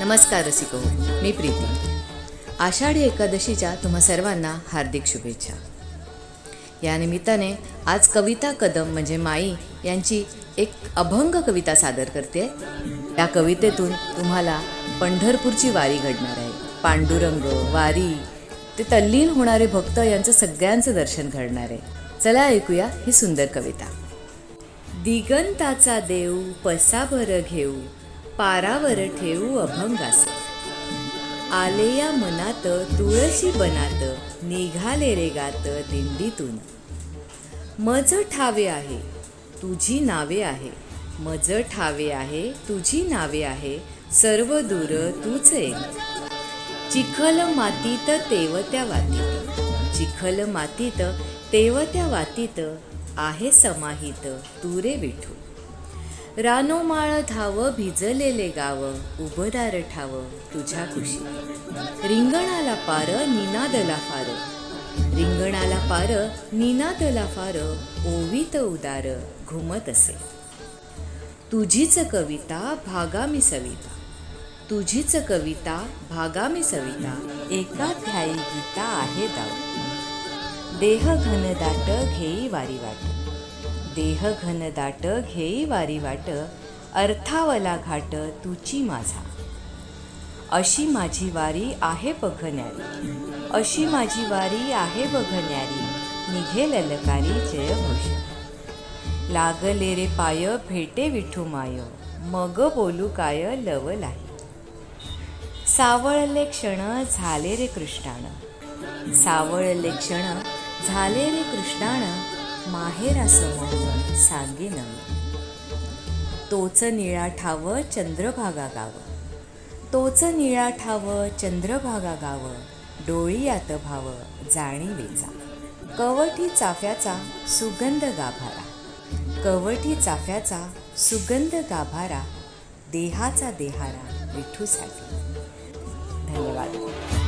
नमस्कार रसिको, मी प्रीती. आषाढी एकादशीच्या तुम्हा सर्वांना हार्दिक शुभेच्छा. या निमित्ताने आज कविता कदम म्हणजे माई यांची एक अभंग कविता सादर करते. या कवितेतून तुम्हाला पंढरपूरची वारी घडणार आहे. पांडुरंग, वारी, ते तल्लीन होणारे भक्त यांचं सगळ्यांचं दर्शन घडणार आहे. चला ऐकूया ही सुंदर कविता. दिगंताचा देव पसाभर घेऊ, पारावर ठेवू अभंगास. आले या मनात तुळशी बनात, निघाले रे गात दिंडीतून. मज ठावे आहे तुझी नावे आहे, मज ठावे आहे तुझी नावे आहे, सर्व दूर तूच एक. चिखल मातीत तेवत्या वातीत, चिखल मातीत तेवत्या वातीत, आहे समाहित तू रे विठू. रानोमाळ धाव भिजलेले गाव, उबदार ठाव तुझ्या कुशी. रिंगणाला पार निनादला फार, रिंगणाला पार निनादला फार, ओवीत उदार घुमत असे. तुझीच कविता भागामी सविता, तुझीच कविता भागामी सविता, एकाध्यायी गीता आहे दाव. देह घनदाट घेई वारी वाट, देह घनदाट घेई वारी वाट, अर्थावला घाट तुची माझा. अशी माझी वारी आहे बघण्यारी, अशी माझी वारी आहे बघण्यारी, निघे ललकारी जय घोष. लागले रे पाय भेटे विठू माय, मग बोलू काय लवलाही. सावळले क्षण झाले रे कृष्णाण, सावळले क्षण झाले रे कृष्णाण, माहेरासमोर सांगे नवी. तोच निळा ठाव चंद्रभागा गाव, तोच निळा ठाव चंद्रभागा गाव, डोळियात भाव जाणीवेचा. कवठी चाफ्याचा सुगंध गाभारा, कवठी चाफ्याचा सुगंध गाभारा, देहाचा देहारा विठूसाठी. धन्यवाद.